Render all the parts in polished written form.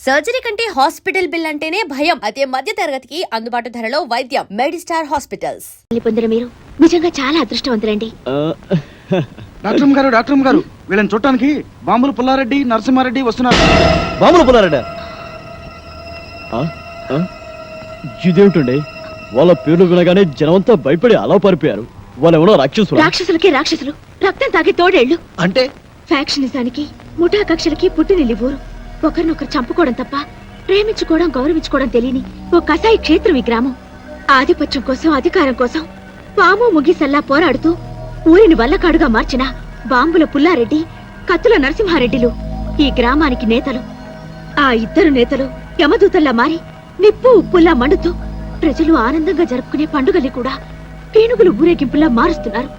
Surgery కంటే hospital bill అంటేనే భయం. అదే మధ్య తరగతికి అందుబాటు ధరలో వైద్యం. మెడిస్టార్ హాస్పిటల్స్ పొందిన మీరు నిజంగా చాలా అదృష్టవంతులండి. డాక్టర్ గారు వీళ్ళని చూడటానికి బాంబులు పుల్లారెడ్డి నరసింహారెడ్డి వస్తున్నారు. బాంబులు పుల్లారెడ్డి ఇదేమిటండి? వాళ్ళ పేర్లు వినగానే జనమంతా భయపడి అలా పారిపోయారు. వాళ్ళెవరో రాక్షసులకి రాక్షసులు, రక్తం తాగి తోడేళ్లు. అంటే ఫ్యాక్షనిజానికి ముఠా కక్షలకి పుట్టినిల్లి ఊరు. ఒకరినొకరు చంపుకోవడం తప్ప ప్రేమించుకోవడం గౌరవించుకోవడం తెలియని ఓ కసాయి క్షేత్రం ఈ గ్రామం. ఆధిపత్యం కోసం అధికారం కోసం పాము ముగిసల్లా పోరాడుతూ ఊరిని వల్లకాడుగా మార్చిన బాంబుల పుల్లారెడ్డి, కత్తుల నరసింహారెడ్డిలు ఈ గ్రామానికి నేతలు. ఆ ఇద్దరు నేతలు యమదూతల్లా మారి నిప్పు ఉప్పుల్లా మండుతూ ప్రజలు ఆనందంగా జరుపుకునే పండుగల్ని కూడా పీనుగులు ఊరేగింపులా మారుస్తున్నారు.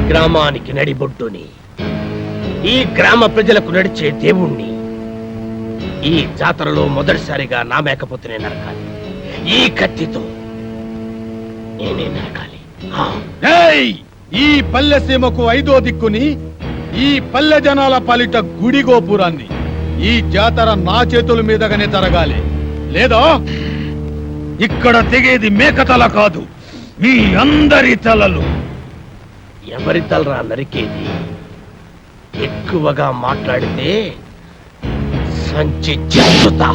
గ్రామానికి నడిబొట్టుని, ఈ గ్రామ ప్రజలకు నడిచే దేవుణ్ణి ఈ జాతరలో మొదటిసారిగా నా మేకపోతేనే నరకాలి. ఈ కత్తితో నేనే నరకాలి. ఈ పల్లె సీమకు 5వ దిక్కుని, ఈ పల్లె జనాల పాలిట గుడి గోపురాన్ని ఈ జాతర నా చేతుల మీదగానే జరగాలి. లేదా ఇక్కడ తెగేది మేకతల కాదు, మీ అందరి తలలు. ఎవరి తలరా నరికేది? ఎక్కువగా మాట్లాడితే సంచి చెత్తుతా.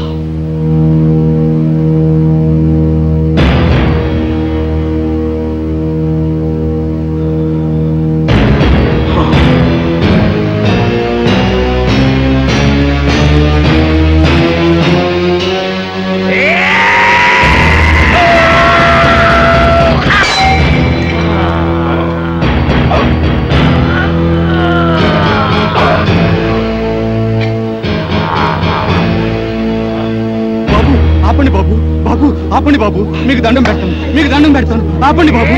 ఆపండి బాబు, మీకు దండం పెడతాను, ఆపండి బాబు.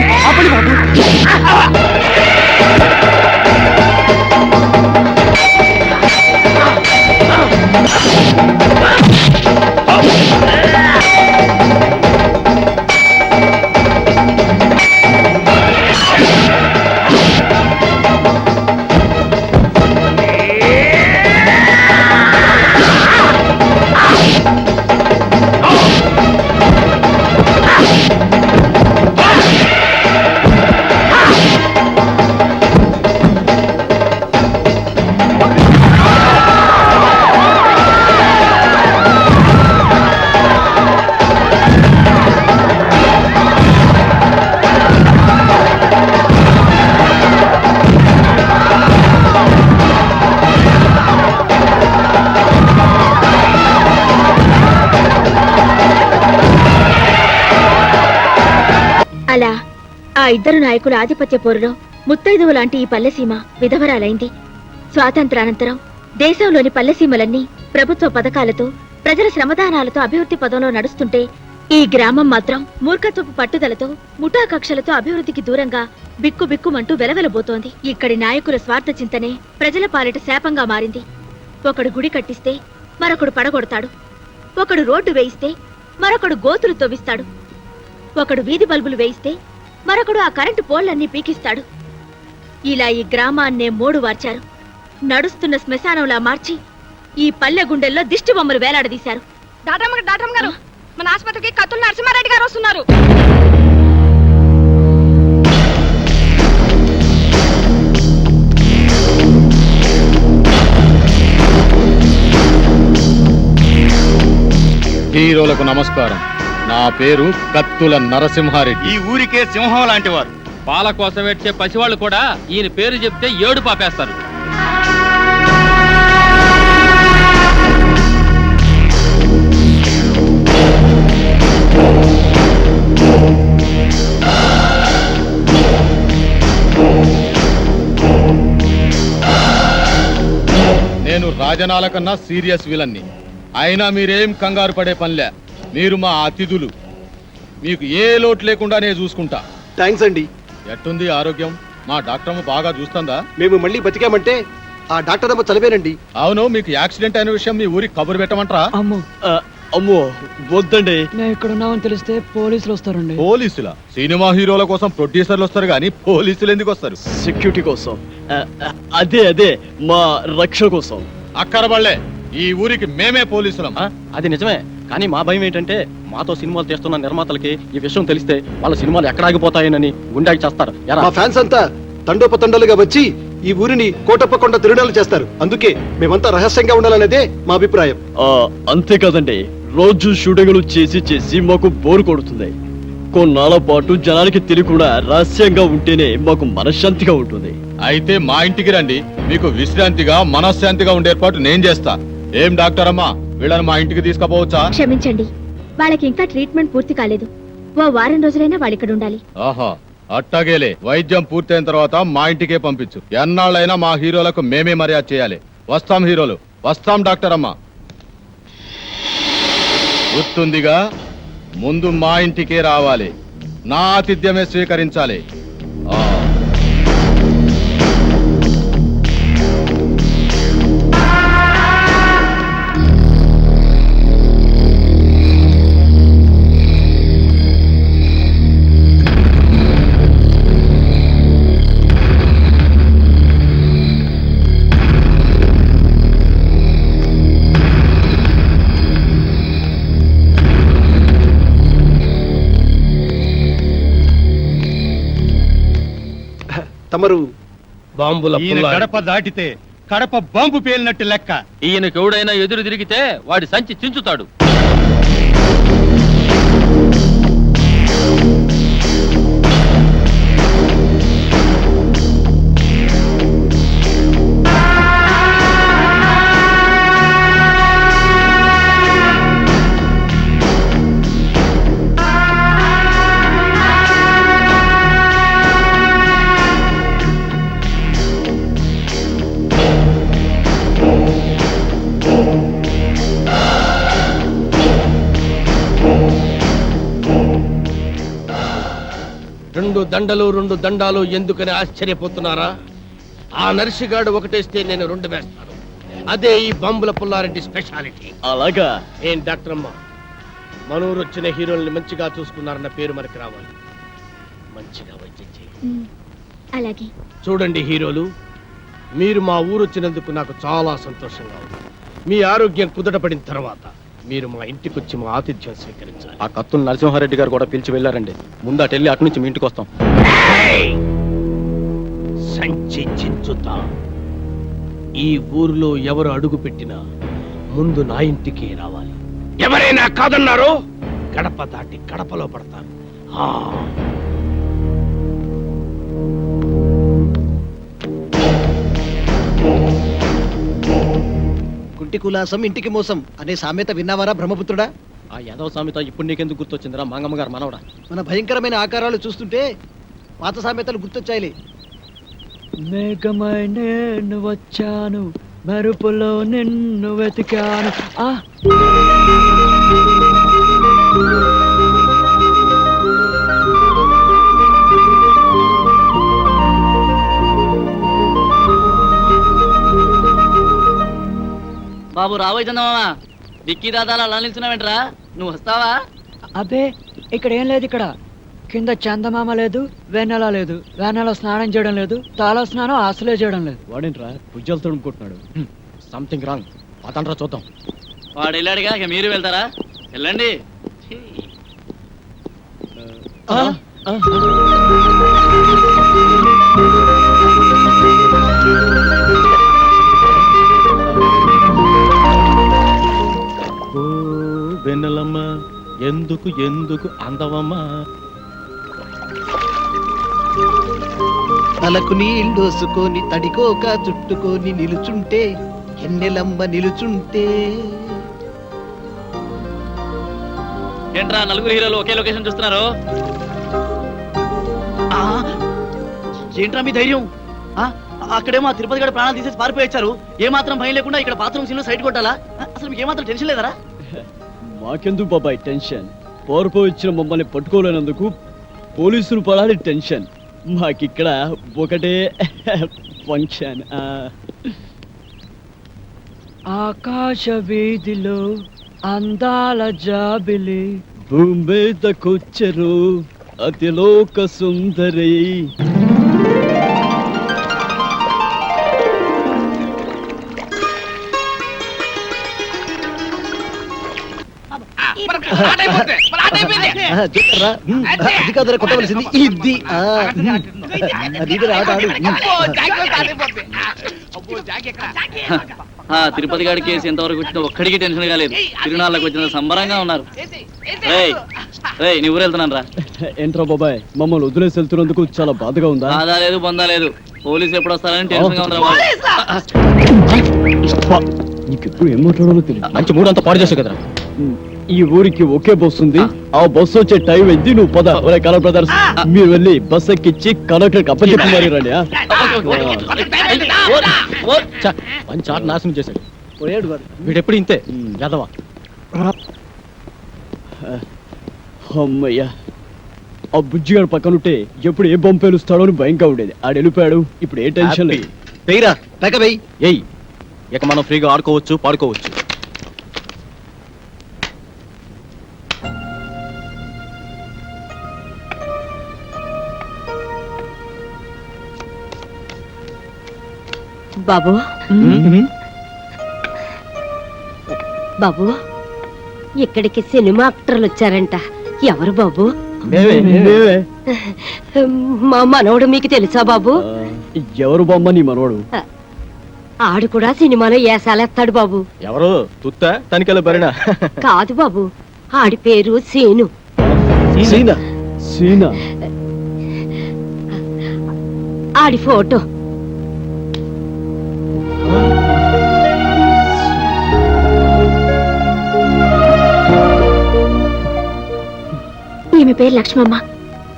అలా ఆ ఇద్దరు నాయకుల ఆధిపత్య పోరులో ముత్తైదువు లాంటి ఈ పల్లెసీమ విధవరాలైంది. స్వాతంత్రానంతరం దేశంలోని పల్లెసీమలన్నీ ప్రభుత్వ పథకాలతో ప్రజల శ్రమదానాలతో అభివృద్ధి పదంలో నడుస్తుంటే ఈ గ్రామం మాత్రం మూర్ఖత్వపు పట్టుదలతో ముఠా కక్షలతో అభివృద్ధికి దూరంగా బిక్కుబిక్కుమంటూ వెలవెలబోతోంది. ఇక్కడి నాయకుల స్వార్థ చింతనే ప్రజల పాలిట శాపంగా మారింది. ఒకడు గుడి కట్టిస్తే మరొకడు పడగొడతాడు, ఒకడు రోడ్డు వేయిస్తే మరొకడు గోతులు తవ్విస్తాడు, ఒకడు వీధి బల్బులు వేయిస్తే మరొకడు ఆ కరెంటు పోళ్లన్నీ పీకిస్తాడు. ఇలా ఈ గ్రామాన్నే మోడు వార్చారు. నడుస్తున్న శ్మశానంలా మార్చి ఈ పల్లె గుండెల్లో దిష్టి బొమ్మలు వేలాడదీశారు. డాక్టర్ గారు, మన ఆసుపత్రికి కత్తుల నరసింహారెడ్డి గారు వస్తున్నారు. హీరోలకు నమస్కారం. నా పేరు కత్తుల నరసింహారెడ్డి. ఈ ఊరికే సింహం లాంటి వారు. పాల కోసం వచ్చే పసివాళ్ళు కూడా ఈయన పేరు చెప్తే ఏడు పాపేస్తారు. నేను రాజనాల కన్నా సీరియస్ విలన్ని. అయినా మీరేం కంగారు పడే పనిలే. మీరు మా అతిథులు. మీకు ఏ లోటు లేకుండా నేను చూసుకుంటా. థ్యాంక్స్ అండి. ఎట్టుంది ఆరోగ్యం? మా డాక్టర్మ్మ బాగా చూస్తుందా? మేము మళ్ళీ బతికామంటే ఆ డాక్టర్ అమ్మ చదివేనండి. అవును, మీకు యాక్సిడెంట్ అయిన విషయం మీ ఊరికి కబురు పెట్టమంటారా? అమ్మో వద్దండి, నేను ఇక్కడ ఉన్నామని తెలిస్తే పోలీసులు వస్తారండి. పోలీసుల? సినిమా హీరోల కోసం ప్రొడ్యూసర్లు వస్తారు కానీ పోలీసులు ఎందుకు వస్తారు? సెక్యూరిటీ కోసం. అదే మా రక్షణ కోసం. అక్కరబళ్ళే, ఈ ఊరికి మేమే పోలీసులం. అది నిజమే, కానీ మా భయం ఏంటంటే మాతో సినిమాలు తీస్తున్న నిర్మాతలకి ఈ విషయం తెలిస్తే వాళ్ళ సినిమాలు ఎక్కడ ఆగిపోతాయనని గుండెకి చేస్తారు. మా ఫ్యాన్స్ అంతా తండోపతండాలుగా వచ్చి ఈ ఊరిని కోటప్పకొండ తిరునాలు చేస్తారు. అందుకే మేమంతా రహస్యంగా ఉండాలనేదే మా అభిప్రాయం. అంతే కదండి, రోజు షూటింగ్లు చేసి మాకు బోరు కొడుతుంది. కొన్నాళ్ళ పాటు జనానికి తెలియకుండా రహస్యంగా ఉంటేనే మాకు మనశ్శాంతిగా ఉంటుంది. అయితే మా ఇంటికి రండి, మీకు విశ్రాంతిగా మనశ్శాంతిగా ఉండే ఏర్పాటు నేను చేస్తా. ఏం డాక్టర్ అమ్మా, వీళ్ళని మా ఇంటికి తీసుకుపోవచ్చా? క్షమించండి, వాళ్ళకి ఇంకా ట్రీట్మెంట్ పూర్తి కాలేదు. ఓ వారం రోజులైనా వాళ్ళు ఇక్కడ ఉండాలి. ఆహా, అట్టాగేలే. వైద్యం పూర్తయిన తర్వాత మా ఇంటికే పంపించు. ఎన్నాళ్ళైనా మా హీరోలకు మేమే మర్యాద చేయాలి. వస్తాం హీరోలు, వస్తాం డాక్టర్ అమ్మా. గుర్తుందిగా, ముందు మా ఇంటికే రావాలి, నా ఆతిథ్యమే స్వీకరించాలి. తమరు బాంబుల ఈయన పుల్లారెడ్డి. గడప దాటితే కడప బాంబు పేలినట్టు లెక్క. ఈయనకి ఎవడైనా ఎదురు తిరిగితే వాడి సంచి చించుతాడు. రెండు దండాలు ఎందుకని ఆశ్చర్యపోతున్నారా? ఆ నర్సిగాడు ఒకటేస్తే నేను 2 వేస్తాను. అదే ఈ బాంబుల పుల్లారెడ్డి స్పెషాలిటీ. అలాగా? ఏం డాక్టర్ అమ్మా, మనూరు వచ్చిన హీరోల్ని మంచిగా చూసుకున్నారన్న పేరు మనకి రావాలి. మంచిగా వైద్యం చేయండి. అలాగే. చూడండి హీరోలు, మీరు మా ఊరు వచ్చినందుకు నాకు చాలా సంతోషంగా ఉంది. మీ ఆరోగ్యం కుదటపడిన తర్వాత మీరు మా ఇంటికి వచ్చి మా ఆతిథ్యం స్వీకరించాలి. ఆ కత్తుల నరసింహారెడ్డి గారు కూడా పిలిచి వెళ్ళారండి. ముందు అటు వెళ్ళి అటు నుంచి మీ ఇంటికి వస్తాం. సంచి చించుతా. ఈ ఊరిలో ఎవరు అడుగు పెట్టినా ముందు నా ఇంటికి రావాలి. ఎవరైనా కాదన్నారో గడప దాటి గడపలో పడతారు. కుంటి కులాసం ఇంటికి మోసం అనే సామెత విన్నావారా బ్రహ్మపుత్రుడా? ఆ యదవ సామెత ఇప్పుడు నీకెందుకు గుర్తొచ్చిందిరా మంగమ్మ గారు మనవడా? మన భయంకరమైన ఆకారాలు చూస్తుంటే పాత సామెతలు గుర్తొచ్చాయిలే. మేఘమై నేను వచ్చాను, మెరుపులో నిన్ను వెతికాను. బాబు రాబోయ్ చందమామా, డిక్కీ దాదాలు అలా నిల్చున్నావేంట్రా? నువ్వు వస్తావా? అబ్బే ఇక్కడ ఏం లేదు. ఇక్కడ కింద చందమామ లేదు, వెన్నెల లేదు, వెన్నెల స్నానం చేయడం లేదు, తాళ స్నానం అసలే చేయడం లేదు. వాడేంట్రా భుజాలు తడుముకుంటున్నాడు? Something wrong. అతనరా చూద్దాం. వాడు వెళ్ళాడుగా, ఇక మీరు వెళ్తారా? వెళ్ళండి. ఓ వెన్నెలమ్మ, ఎందుకు ఎందుకు అందవమ్మా? తలకు నీళ్ళోసుకొని తడికోక చుట్టుకొని నిలుచుంటే ఎన్నెలమ్మ నిలుచుంటే. ఏంట్రా నలుగురు హీరోలు ఒకే లొకేషన్ చూస్తున్నారు? ఏంట్రా మీ ధైర్యం? అక్కడేమో తిరుపతి గడ ప్రాణాలు తీసేసి పారిపోయి వచ్చారు. ఏమాత్రం భయం లేకుండా ఇక్కడ బాత్రూమ్ సీన్ లో సైడ్ కొట్టాలా? అసలు మీకు ఏమాత్రం టెన్షన్ లేదరా? మాకెందుకు బాబాయ్ టెన్షన్? పోరుపో ఇచ్చిన మమ్మల్ని పట్టుకోలేనందుకు పోలీసులు పడాలి టెన్షన్. మాకిక్కడ ఒకటే ఫంక్షన్. ఆకాశ వీధిలో అందాల జాబిలి, భూమి మీదకొచ్చరు అతిలోక సుందరి. అది కాదురా కొట్టవలసింది ఇది. తిరుపతి గారి కేసు ఎంతవరకు వచ్చినా ఒక్కడికి టెన్షన్ కాలేదు. తిరునాళ్ళకి వచ్చిన సంబరంగా ఉన్నారు. నీ ఊరు వెళ్తున్నాను రా. ఏంట్రా బాబాయ్ మమ్మల్ని వదిలేసి వెళ్తున్నందుకు చాలా బాధగా ఉందా? బాధ లేదు, బందా లేదు. పోలీసు ఎప్పుడు వస్తారని టెన్షన్ గా ఉన్నారు. నీకెప్పుడు ఏం మాట్లాడాలో తెలియదు. మంచి మూడు అంతా పాడు చేసావు కదరా. ఈ ఊరికి ఒకే బస్సు ఉంది. ఆ బస్సు వచ్చే టైం అయింది. నువ్వు పద. ఒరే కలర్ బ్రదర్స్, మీరు వెళ్ళి బస్ ఎక్కిచ్చి కండక్టర్ అప్పచెప్పి మరి రండి. మంచి ఆట నాశనం చేశాడు. పోయాడు వాడు. వీడెప్పుడు ఇంతే యదవ. అమ్మయ్యా, ఆ బుజ్జిగాడు పక్కనుంటే ఎప్పుడు ఏ బొమ్మ పేలుస్తాడో అని భయంగా ఉండేది. ఆడు వెళ్ళిపోయాడు. ఇప్పుడు ఏ టెన్షన్ లేదు. వెయ్యిరా పెక వెయ్యి. ఏయ్, ఇక మనం ఫ్రీగా ఆడుకోవచ్చు, పాడుకోవచ్చు. బాబు బాబు, ఇక్కడికి సినిమా యాక్టర్లు వచ్చారంట. ఎవరు బాబు? మా మనవడు మీకు తెలుసా బాబు? ఎవరు బొమ్మ నీ మనవాడు? ఆడు కూడా సినిమాలో ఏసాలేస్తాడు బాబు. ఎవరు తుత్త తనికెళ్ళ బరినా? కాదు బాబు, ఆడి పేరు సీను. సీనా? సీనా? ఆడి ఫోటో. ఈమె పేరు లక్ష్మమ్మ.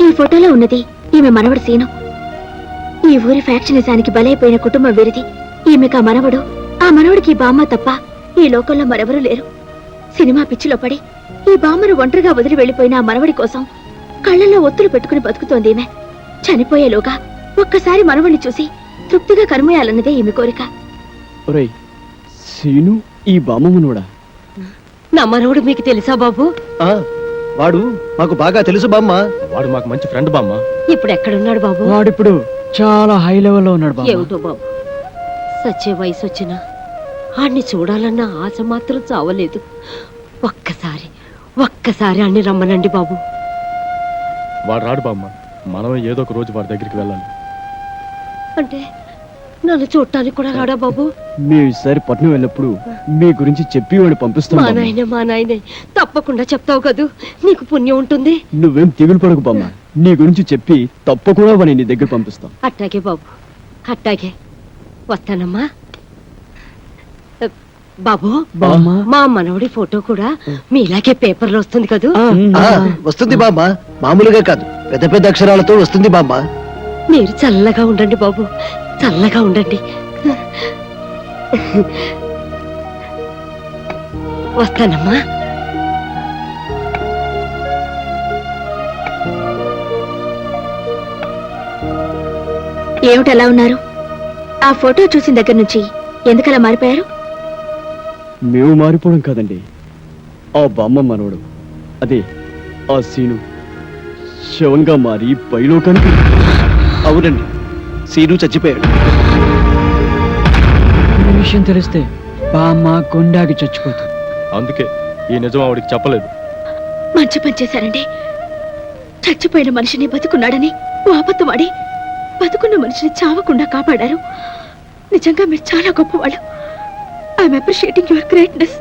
ఈ ఫోటోలో ఉన్నది ఈమె మనవడు సీను. ఈ ఊరి ఫ్యాక్షనిజానికి బలైపోయిన కుటుంబం వీరిది. ఈమెకు ఆ మనవడు, ఆ మనవడికి ఈ బామ్మ తప్ప ఈ లోకంలో మరెవరూ లేరు. సినిమా పిచ్చిలో పడి ఈ బామ్మను ఒంటరిగా వదిలి వెళ్లిపోయిన ఆ మనవడి కోసం కళ్ళల్లో ఒత్తులు పెట్టుకుని బతుకుతోంది ఈమె. చనిపోయేలోగా ఒక్కసారి మనవడిని చూసి తృప్తిగా కనుమేయాలన్నదే ఈమె కోరిక. ఒరేయ్ సీను ఈ బామ్మ మనవడా? నా మనవడు మీకు తెలుసా బాబు? వాడు మాకు బాగా తెలుసు బామ్మ. వాడు మాకు మంచి ఫ్రెండ్ బామ్మ. ఇప్పుడు ఎక్కడున్నాడు బాబు? వాడిప్పుడు చాలా హై లెవెల్లో ఉన్నాడు బాబు. ఏమిటో బాబు, సచ్చే వయసు వచ్చినా ఆడిని చూడాలన్న ఆశ మాత్రం చావలేదు. ఒక్కసారి అన్ని రమ్మనండి బాబు. వాడు రాడు బామ్మ. మనమే ఏదో ఒక రోజు వాడి దగ్గరికి వెళ్ళాలి. అంటే నన్ను చూడటానికి కూడా రాడా బాబు? మేము ఈసారి పట్నం వెళ్ళినప్పుడు మీ గురించి చెప్పి వాడిని పంపిస్తాం. మా నాయనే తప్పకుండా చెప్తావు కదూ, నీకు పుణ్యం ఉంటుంది. నువ్వేం తెగులు పడకు బామ్మ. నీ గురించి చెప్పి తప్పకుండా వాడిని నీ దగ్గర పంపిస్తాం. అట్టాగే బాబు, అట్టాగే. వస్తానమ్మా. బాబు బామ్మ మా మనవడి ఫోటో కూడా మీలాగే పేపర్లో వస్తుంది కదూ వస్తుంది బామ్మ, మామూలుగా కాదు, పెద్ద పెద్ద అక్షరాలతో వస్తుంది బామ్మ. మీరు చల్లగా ఉండండి బాబు, చల్లగా ఉండండి. వస్తానమ్మా. ఏమిటలా ఉన్నారు? ఆ ఫోటో చూసిన దగ్గర నుంచి ఎందుకలా మారిపోయారు? మేము మారిపోవడం కాదండి, ఆ బామ్మ మనవడు, అదే ఆ సీను శవంగా మారి పైలోకానికి. అవునండి, సీను చచ్చిపోయాడు. ఈ విషయం తెలిస్తే బామ్మ గుండాకి చచ్చిపోతుంది. అందుకే ఈ నిజం ఆవిడికి చెప్పలేదు. మంచి పని చేశారండి. చచ్చిపోయిన మనిషిని బతుకున్నాడని ఓ అబద్ధం ఆడి బతుకున్న మనిషిని చావకుండా కాపాడారు. నిజంగా మీరు చాలా గొప్పవాళ్ళు. I'm appreciating your greatness.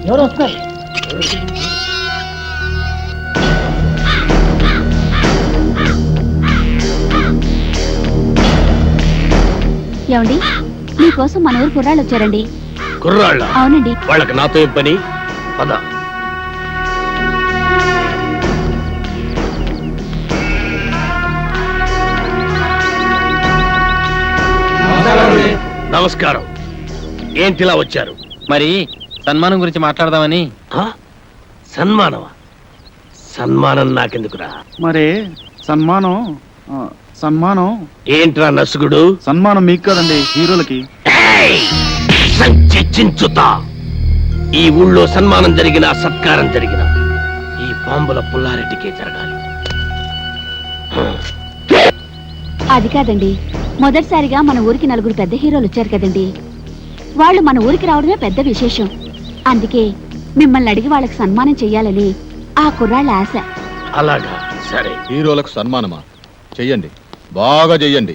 ఎవరు వస్తారు? ఏమండి, మీకోసం మన ఊరు కుర్రాళ్ళు వచ్చారండి. కుర్రాళ్ళ అవునండి. వాళ్ళకి నాతో ఏం పని? పద. నమస్కారం. ఏంటిలా వచ్చారు? మరి సన్మానం గురించి మాట్లాడదామని. ఆ? సన్మానమా? సన్మానం నాకెందుకురా? మరి సన్మానం సన్మానం ఏంట్రా నసుగుడు? సన్మానం మీకు కదండి, హీరోలకి. ఏయ్! సంచి చించుతా. ఈ ఊళ్ళో సన్మానం జరిగిన, సత్కారం జరిగిన ఈ బాంబుల పుల్లారెడ్డికే జరగాలి. అది కాదండి, మొదటిసారిగా మన ఊరికి నలుగురు పెద్ద హీరోలు వచ్చారు కదండి. వాళ్ళు మన ఊరికి రావడమే పెద్ద విశేషం. అందుకే మిమ్మల్ని అడిగి వాళ్ళకి సన్మానం చెయ్యాలని ఆ కుర్రాళ్ళ ఆశ. అలాగా, సరే. హీరోలకు సన్మానమా? చెయ్యండి, బాగా చెయ్యండి.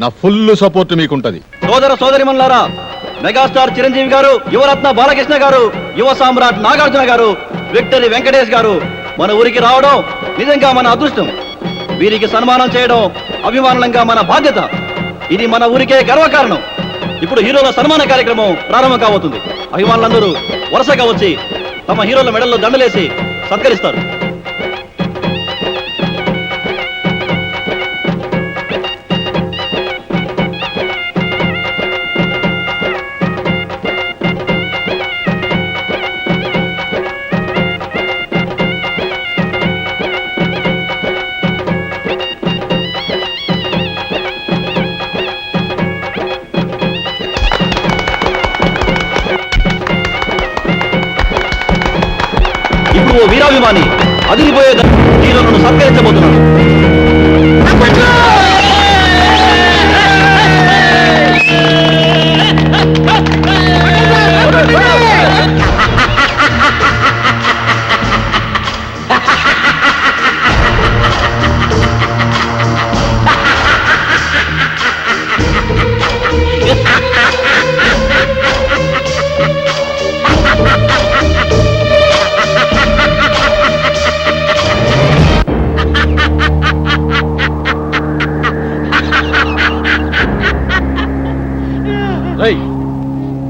నా ఫుల్ సపోర్ట్ మీకుంటది. సోదర సోదరిమణులారా, మెగాస్టార్ చిరంజీవి గారు, యువరత్న బాలకృష్ణ గారు, యువ సామ్రాట్ నాగార్జున గారు, విక్టరీ వెంకటేష్ గారు మన ఊరికి రావడం నిజంగా మన అదృష్టం. వీరికి సన్మానం చేయడం అభిమానంగా మన బాధ్యత. ఇది మన ఊరికే గర్వకారణం. ఇప్పుడు హీరోల సన్మాన కార్యక్రమం ప్రారంభం కాబోతుంది. అభిమానులందరూ వరుసగా వచ్చి తమ హీరోల మెడల్లో దండలేసి సత్కరిస్తారు. ఇప్పుడు ఓ వీరాభిమాని అదిరిపోయే హీరోలను సత్కరించబోతున్నాడు.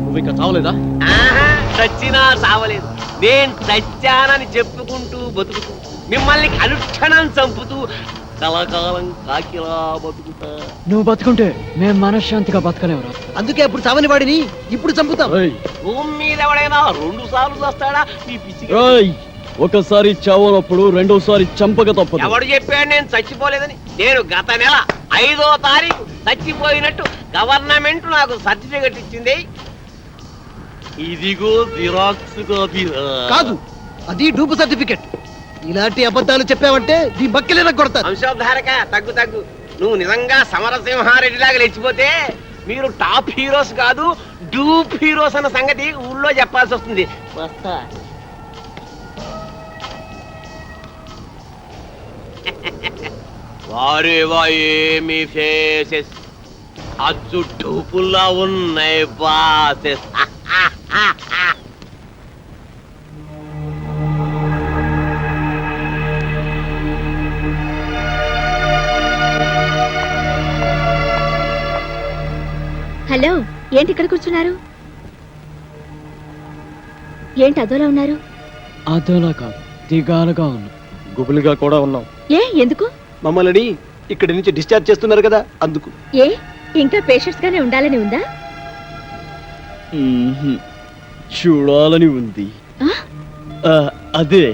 నువ్వు ఇంకా చావలేదా? చచ్చినా సావలేదు. నేను చచ్చానని చెప్పుకుంటూ బతుకుతూ, మిమ్మల్ని అనుక్షణం చంపుతూ కలకాలం కాకిలా బతుకుతా. నువ్వు బతుకుంటే మేము మనశ్శాంతిగా బతకలేవురా. అందుకే అప్పుడు చావని వాడిని ఇప్పుడు చంపుతాం. భూమి మీద ఎవడైనా 2 సార్లు వస్తాడా? ఈ పిచ్చి ఒకసారి చావనప్పుడు రెండోసారి చంపక తప్పదు. ఎవడు చెప్పాడు నేను చచ్చిపోలేదని? నేను గత నెల 5వ తారీఖు చచ్చిపోయినట్టు గవర్నమెంట్ నాకు సర్టిఫికెట్ ఇచ్చింది. ఇదిగో జిరాక్స్ కాపీ. కాదు, అది డూపు సర్టిఫికెట్. ఇలాంటి అబద్ధాలు చెప్పావంటే నీ బక్కెలేనా కొడతాను. వంశోద్ధారక, తగ్గు తగ్గు. నువ్వు నిజంగా సమరసింహారెడ్డిలాగా లేచిపోతే మీరు టాప్ హీరోస్ కాదు, డూప్ హీరోస్ అన్న సంగతి ఊళ్ళో చెప్పాల్సి వస్తుంది. వస్తా. వారేవా ఏమి ఫేసెస్, అచ్చు డూపుల్లా ఉన్నాయి బాసెస్. హలో, ఏంటి ఇక్కడ కూర్చున్నారు? ఏంటి అదోలా ఉన్నారు? అదోలా కాదు, దిగాలుగా ఉన్నా. గుబులుగా కూడా ఉన్నాం. ఏ ఎందుకు? మమ్మల్ని ఇక్కడి నుంచి డిశ్చార్జ్ చేస్తున్నారు కదా అందుకు. ఏ ఇంకా పేషెంట్స్ గానే ఉండాలని ఉందా? చూడాలని ఉంది. అదే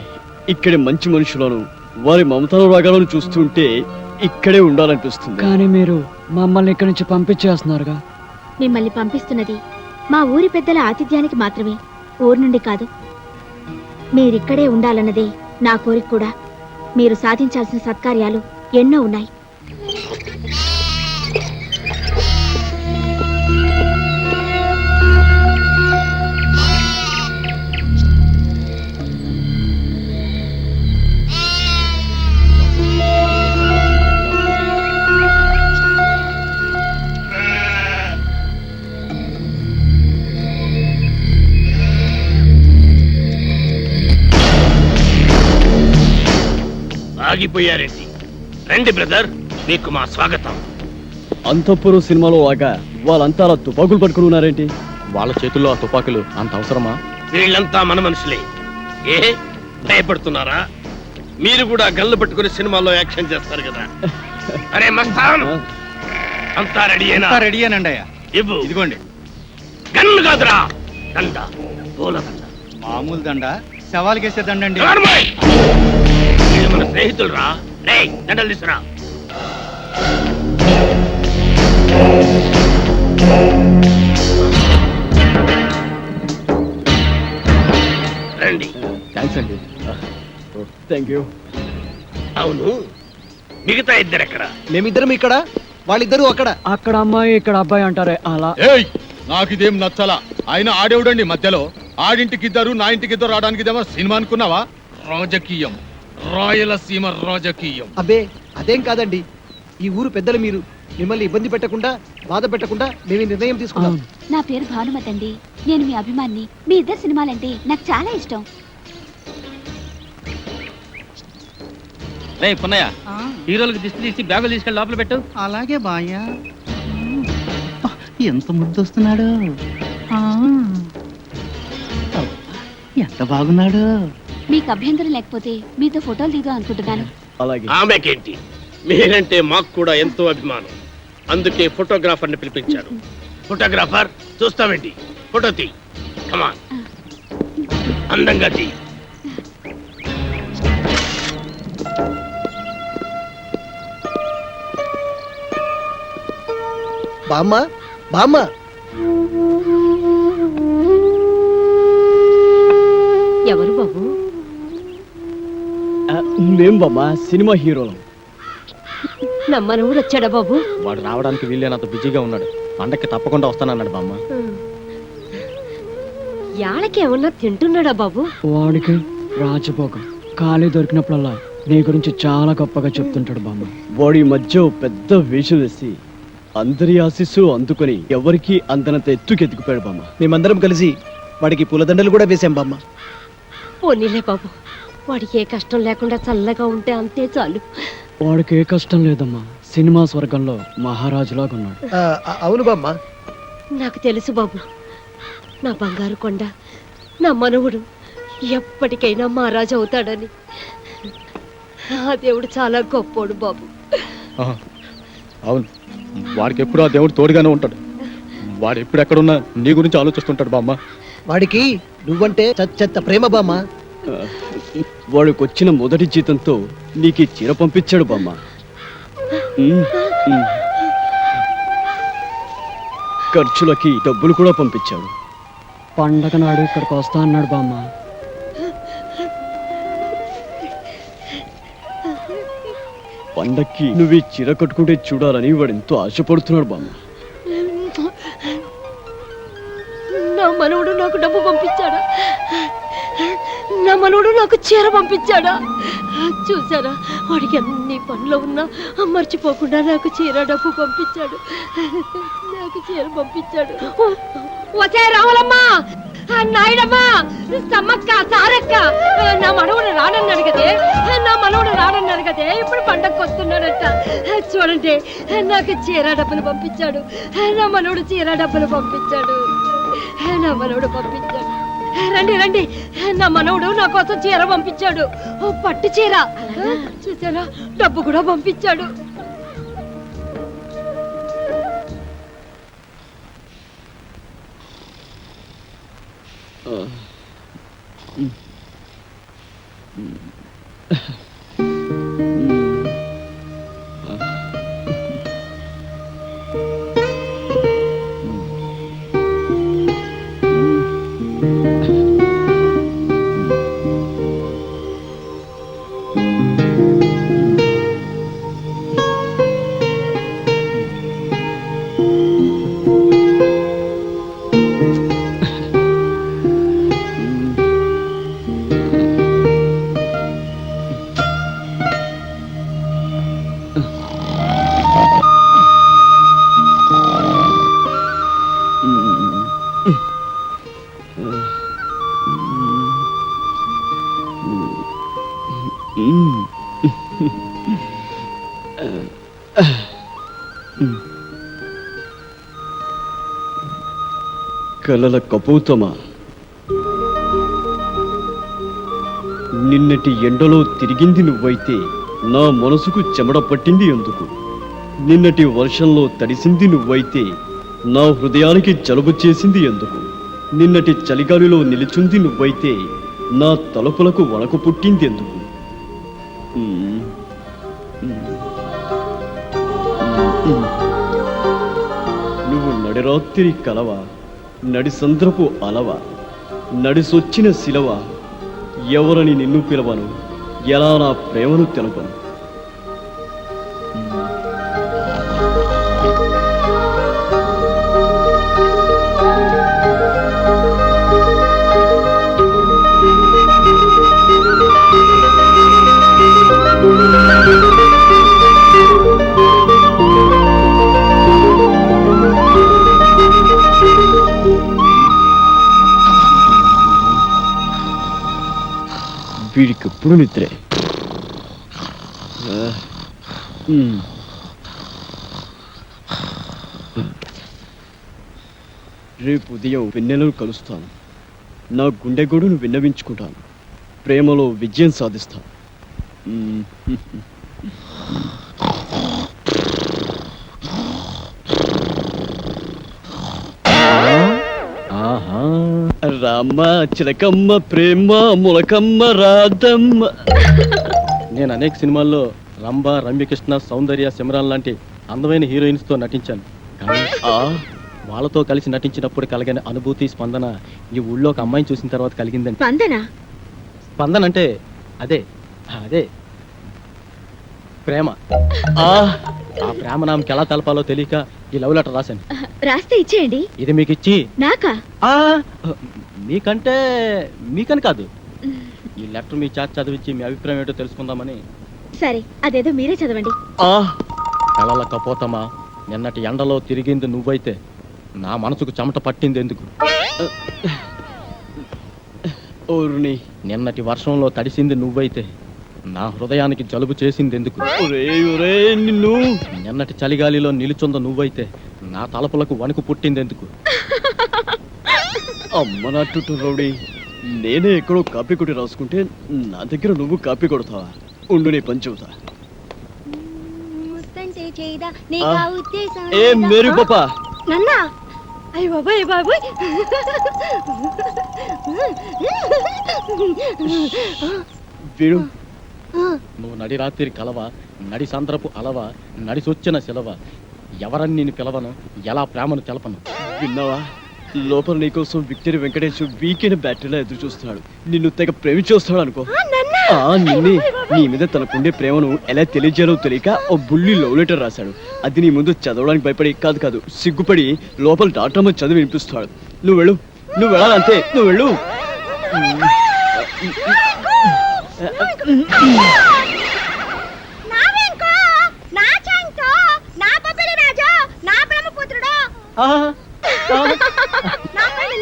ఇక్కడి మంచి మనుషులను వారి మమతాను రాగాలను చూస్తుంటే ఇక్కడే ఉండాలనిపిస్తుంది. కానీ మీరు మమ్మల్ని ఇక్కడి నుంచి పంపించేస్తున్నారుగా. మిమ్మల్ని పంపిస్తున్నది మా ఊరి పెద్దల ఆతిథ్యానికి మాత్రమే, ఊరు నుండి కాదు. మీరిక్కడే ఉండాలన్నదే నా కోరిక కూడా. మీరు సాధించాల్సిన సత్కార్యాలు ఎన్నో ఉన్నాయి. ఆగిపోయారేంటి? రండి బ్రదర్, మీకు మా స్వాగతం. అంతఃపురం సినిమాలో లాగా వాళ్ళంతా అలా తుపాకులు పట్టుకుని ఉన్నారేంటి? వాళ్ళ చేతుల్లో ఆ తుపాకులు అంత అవసరమా? వీళ్ళంతా మన మనుషులే. ఏ భయపడుతున్నారా? మీరు కూడా గన్లు పట్టుకుని సినిమాల్లో యాక్షన్ చేస్తారు కదా. అరే మస్తాన్, అంతా రెడీయేనా? రెడీయేనండి అయ్యా. ఇవ్వు. ఇదిగోండి. గన్ను కాదురా, దండ, పూల దండ. మామూలు దండ, సవాల్కేసే దండండి. నోర్మోయ్! వీళ్ళు మన స్నేహితులు రా. రేయ్, దండలు తీసురా. రండి. థ్యాంక్స్ అండి. Thank you. అవును, మిగతా ఇద్దరు ఎక్కడ? మేమిద్దరం ఇక్కడ, వాళ్ళిద్దరూ అక్కడ. అక్కడ అమ్మాయి ఇక్కడ అబ్బాయి అంటారే అలా. ఏయ్, నాకిదేం నచ్చలా. ఆయన ఆడేవుడండి మధ్యలో. ఆడింటికిద్దరు, నా ఇంటికిద్దరు రావడానికి ఇదేమో సినిమా అనుకున్నావా? రాజకీయం, రాయలసీమ రాజకీయం. అబ్బే అదేం కాదండి, ఈ ఊరు పెద్దలు మీరు. మిమ్మల్ని ఇబ్బంది పెట్టకుండా, బాధ పెట్టకుండా మేము ఈ నిర్ణయం తీసుకున్నాం. నా పేరు భానుమతి అండి. నేను మీ అభిమాన్ని. మీ ఇద్దరు సినిమాలంటే నాకు చాలా ఇష్టం. రేయ్ పున్నయ్య, హీరోలకు దిష్టి తీసి బ్యాగులు తీసుకెళ్ళి లోపల పెట్టు. అలాగే బాయ్యా. ఎంత ముద్దొస్తున్నాడు, ఎంత బాగున్నాడు. మీకు అభ్యంతరం లేకపోతే మీతో ఫోటోలు దిగుదాం అనుకుంటున్నాను. అలాగే. ఆమెకేంటి, మీరంటే మాకు కూడా ఎంతో అభిమానం. అందుకే ఫోటోగ్రాఫర్ని పిలిపించాను. ఫోటోగ్రాఫర్, చూస్తామేంటి, ఫోటో తీ. కమాన్, అందంగా తీ. బామ్మ, బామ్మ. ఎవరు బాబు? మేం బామ్మా సినిమా హీరోలు. నమ్మనూరు వచ్చాడా బాబు? వాడు రావడానికి వీళ్ళేనంత బిజీగా ఉన్నాడు. పండక్కి తప్పకుండా వస్తానన్నాడు బామ్మ. యాళ్ళకేమన్నా తింటున్నాడా బాబు? వాడికి రాజభోగం. ఖాళీ దొరికినప్పుడల్లా నీ గురించి చాలా గొప్పగా చెప్తుంటాడు బామ్మ. వాడి మధ్య ఓ పెద్ద వేషం వేసి అందరి ఆశీస్సులు అందుకొని ఎవరికి అందనంత ఎత్తుకెత్తుకుపోయాడు బామ్మ. మేమందరం కలిసి వాడికి పూలదండలు కూడా వేశాం బామ్మ. పోనీలే బాబు, వాడికి ఏ కష్టం లేకుండా చల్లగా ఉంటే అంతే చాలు. వాడికి ఏ కష్టం లేదమ్మా. సినిమా స్వర్గంలో మహారాజులాగా ఉన్నాడు. అవును బామ్మ. నాకు తెలుసు బాబు, నా బంగారు కొండ, నా మనవుడు ఎప్పటికైనా మహారాజు అవుతాడని. ఆ దేవుడు చాలా గొప్పోడు బాబు. అవును, వాడికి ఎప్పుడు ఆ దేవుడు తోడుగానే ఉంటాడు. వాడు ఎప్పుడు ఎక్కడున్నా నీ గురించి ఆలోచిస్తుంటాడు బామ్మ. వాడికి నువ్వంటే చెత్త ప్రేమ బామ్మ. వాడికి వచ్చిన మొదటి జీతంతో నీకు చీర పంపించాడు బామ్మ. ఖర్చులకి డబ్బులు కూడా పంపించాడు. పండగ నాడు ఇక్కడికి వస్తా అన్నాడు బామ్మ. పండక్కి నువ్వు ఈ చీర కట్టుకుంటే చూడాలని వాడు ఎంతో ఆశపడుతున్నాడు బామ్మ. నా మనవుడు నాకు డబ్బు పంపించాడా? నా మనవుడు నాకు చీర పంపించాడా? చూసారా, వాడికి అన్ని పనులు ఉన్నా మర్చిపోకుండా నాకు చీర డబ్బు పంపించాడు. నాకు చీర పంపించాడు. వచ్చే రావాలమ్మా, నాయుడమ్మా, సమ్మక్క, సారక్క, నా మనవుడు రానన్నాడు కదే, నా మనవుడు రానన్నాడు కదే. ఇప్పుడు పండగకు వస్తున్నాడు. పంపించాడట. చూడండి, నాకు చీర డబ్బులు పంపించాడు. నా మనవడు చీర డబ్బులు పంపించాడు. నా మనవడు పంపించాడు. రండి రండి, నా మనవడు నా కోసం చీర పంపించాడు. ఓ పట్టు చీర చూసారా, డబ్బు కూడా పంపించాడు. కలల కపోతమా, నిన్నటి ఎండలో తిరిగింది నువ్వైతే నా మనసుకు చెమట పట్టింది ఎందుకు? నిన్నటి వర్షంలో తడిసింది నువ్వైతే నా హృదయానికి జలుబు చేసింది ఎందుకు? నిన్నటి చలిగాలిలో నిలిచుంది నువ్వైతే నా తలుపులకు వణకు పుట్టింది ఎందుకు? నువ్వు నడిరాత్రి కలవా, నడిసంద్రపు అలవా, నడిసొచ్చిన శిలవ, ఎవరని నిన్ను పిలవను, ఎలా నా ప్రేమను తెలపను? వీడికెప్పుడు నిద్రే. రేపు ఉదయం వెన్నెలను కలుస్తాను. నా గుండె గొడును విన్నవించుకుంటాను. ప్రేమలో విజయం సాధిస్తాను. రామ్మ చిలకమ్మ ప్రేమ ములకమ్మ రాధమ్మ. నేను అనేక సినిమాల్లో రంభ, రమ్యకృష్ణ, సౌందర్య, సిమరాన్ లాంటి అందమైన హీరోయిన్స్ తో నటించాను. కానీ వాళ్ళతో కలిసి నటించినప్పుడు కలిగిన అనుభూతి, స్పందన ఈ ఊళ్ళో ఒక అమ్మాయిని చూసిన తర్వాత కలిగిందండి. స్పందన అంటే అదే అదే ప్రేమ. ఆ ప్రేమ నామకి ఎలా తెలపాలో తెలియక ఈ లవ్ లెటర్ రాశాను. రాస్తే ఇచ్చేయండి. ఇది మీకు ఇచ్చి నాకా? మీకంటే మీకని కాదు, ఈ లెటర్ మీ చేత చదివించి మీ అభిప్రాయం ఏంటో తెలుసుకుందామని. సరే, అదేదో మీరే చదవండి. కలల కపోతమా, నిన్నటి ఎండలో తిరిగింది నువ్వైతే నా మనసుకు చెమట పట్టింది ఎందుకు? నిన్నటి వర్షంలో తడిసింది నువ్వైతే నా హృదయానికి జలుబు చేసింది ఎందుకు? నిన్ను నిన్నటి చలిగాలిలో నిలుచుంద నువ్వైతే నా తలపులకు వణుకు పుట్టింది ఎందుకు? అమ్మ నాటు రౌడీ, నేనే ఎక్కడో కాపీ కొట్టి రాసుకుంటే నా దగ్గర నువ్వు కాపీ కొడతావా? ఉండు, నీ పని చెబుతా. ఏ మేరీ పాపా, నన్నా? అయ్య బాబాయ్ బాబాయ్, వీడు నువ్వు నడి రాత్రి కలవ, నడి సంద్రపు అలవ, నడిసొచ్చిన సెలవ, ఎవరని నేను పిలవను, ఎలా ప్రేమను తెలపను? విన్నావా? లోపల నీకోసం విక్టరీ వెంకటేష్ వీకైన బ్యాటరీలో ఎదురు చూస్తున్నాడు. నిన్ను తెగ ప్రేమించొస్తాడు అనుకో. నిన్నే, నీ మీద తనకుండే ప్రేమను ఎలా తెలియజేయాలో తెలియక ఓ బుల్లి లవ్ లెటర్ రాశాడు. అది నీ ముందు చదవడానికి భయపడి కాదు సిగ్గుపడి లోపల డాక్టర్ చదివి వినిపిస్తాడు. నువ్వు వెళ్ళు, నువ్వు వెళ్ళాలంతే, నువ్వు వెళ్ళు.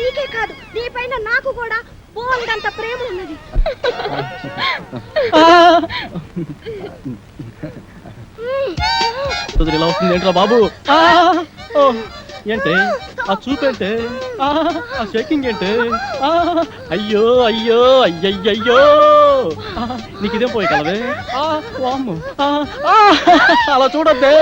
నీకే కాదు, నీ పైన నాకు కూడా బోల్డంత ప్రేమ ఉన్నది. వస్తుంది ఇలా వస్తుంది ఏంట్రా బాబు? ఓ, ఏంటి ఆ చూపేంటే? ఆ షేకింగ్ ఏంటి? అయ్యో అయ్యో అయ్యయ్యో, నీకు ఇదేం పోయి కలవే? వామ్ము, అలా చూడద్దే.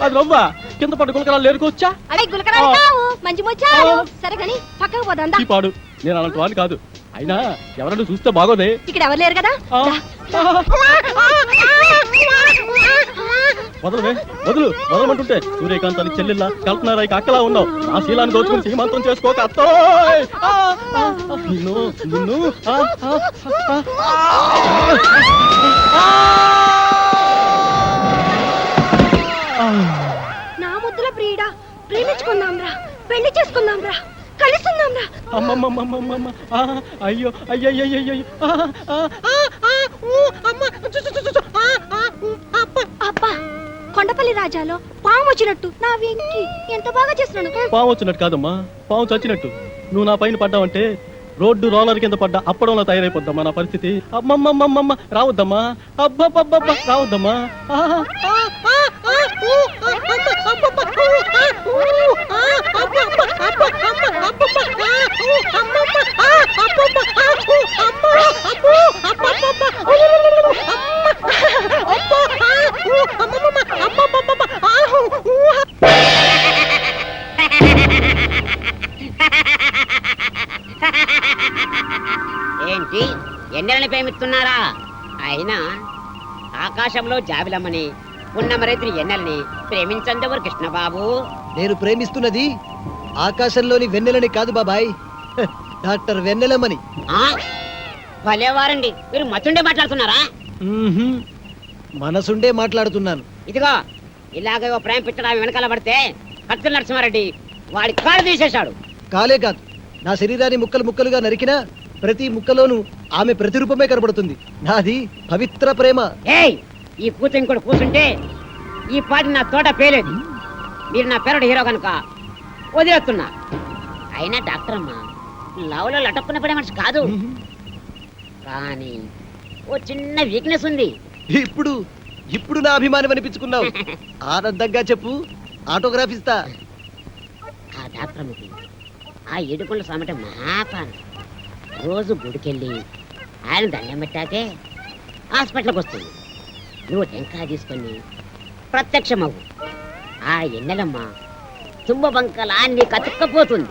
అది రవ్వ కింద పట్టు గులకరాలు లేరుకోవచ్చా? అడే గులకరాలు కావు, మంచి ముచ్చాలు. సరే కానీ పక్కకు పోదాం. ఈ పాడు, నేను అలాంటి వాడిని కాదు. అయినా ఎవరైనా చూస్తే బాగోదే. ఇక్కడ ఎవరు లేరు కదా. వదలవే, వదలమంటుంటే సూర్యకాంతానికి చెల్లెల్లా, కల్పనారాయికి అక్కలా ఉన్నావు. నా శీలాన్ని దోచుకుని సీమంతం చేసుకోక అత్తోయ్. నిన్ను నిన్ను నా ముద్దుల ప్రియుడా, ప్రేమించుకుందాం రా, పెళ్లి చేసుకుందాం రా, కలుసుకుందాం రా. అమ్మమ్మమ్మమ్మమ్మ, అయ్యో అయ్యయ్యయ్యో, అబ్బా, కొండపల్లి రాజాలో పాము వచ్చినట్టు నా వెంకి ఎంత బాగా చేస్తున్నాను. పాము వచ్చినట్టు కాదమ్మా, పాము చచ్చినట్టు. నువ్వు నా పైన పడ్డావంటే రోడ్డు రోలర్ కింద పడ్డా అప్పడంలో తయారైపోద్దమ్మా నా పరిస్థితి. అమ్మమ్మమ్మమ్మ, రావద్దమ్మా, అబ్బబ్బబ్బ రావద్దమ్మా. ఏంటి ఎన్నెలని ప్రేమిస్తున్నారా? అయినా ఆకాశంలో జాబిలమ్మని పున్నమరైతుని ఎన్నెలని ప్రేమించందెవరు కృష్ణబాబు? నేను ప్రేమిస్తున్నది ఆకాశంలోని వెన్నెలని కాదు బాబాయ్, డాక్టర్ వెన్నెలమ్మని. భలేవారండి, మీరు మతుండే మాట్లాడుతున్నారా? మనసుండే మాట్లాడుతున్నాను. ఇదిగో ఇలాగే ఓ ప్రేమ పిచ్చడా వెనకాల పడితే కత్తుల నరసింహారెడ్డి వాడి కాలు తీసేశాడు. కాలే కాదు, నా శరీరాన్ని ముక్కలు ముక్కలుగా నరికినా ప్రతి ముక్కలోనూ ఆమె ప్రతిరూపమే కనబడుతుంది. నాది పవిత్ర ప్రేమ. ఏయ్, ఈ కూతురు ఇంకోటి కూర్చుంటే ఈ పాటి నా తోట పేలేదు. మీరు నా పేరుడు హీరో కనుక వదిలేస్తున్నా. అయినా డాక్టర్ అమ్మా లవ్లో లటక్కున పడే మనిషి కాదు, కానీ ఓ చిన్న వీక్నెస్ ఉంది. ఇప్పుడు ఇప్పుడు నా అభిమానం అనిపించుకున్నావు. ఆనందంగా చెప్పు, ఆటోగ్రాఫ్ ఇస్తా. ఆ డాక్టర్ అమ్మకి ఆ ఏడుకొండ సామెట మహాపానం. రోజు గుడికెళ్ళి ఆయన దండం పెట్టాకే హాస్పిటల్కి వస్తుంది. నువ్వు టెంకాయ తీసుకొని ప్రత్యక్షమవు. ఆ ఎన్నెలమ్మ తుంబ బంకలా నీ కతుక్కపోతుంది.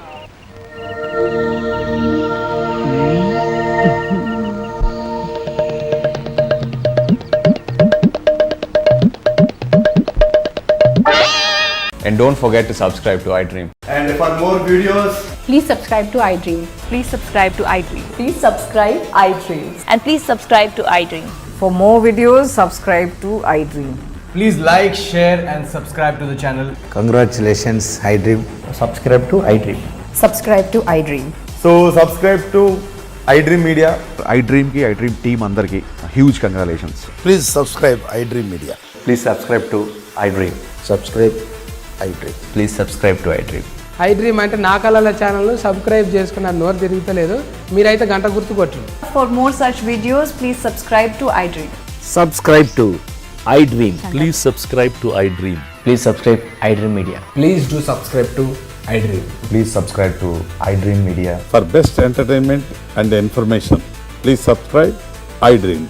And don't forget to subscribe to iDream. And for more videos, Please subscribe to iDream. Please subscribe to iDream. Please subscribe iDream. And please subscribe to iDream. For more videos, subscribe to iDream. Please like, share, and subscribe to the channel. congratulations, iDream. Subscribe to iDream. Subscribe to iDream. So subscribe to iDream Media. iDream ki iDream team andarki huge congratulations. Please subscribe iDream Media. Please subscribe to iDream. Subscribe iDream. Please subscribe to iDream. iDream అంటే నా కళల ఛానల్ను subscribe చేసుకున్న నోరు తిరుగుతలేదు. మీరైతే గంట గుర్తు కొట్టండి. For more such videos, please subscribe to iDream. Subscribe to iDream. Please subscribe to iDream. Please subscribe iDream Media. Please do subscribe to iDream. Please subscribe to iDream Media. For best entertainment and information, please subscribe iDream.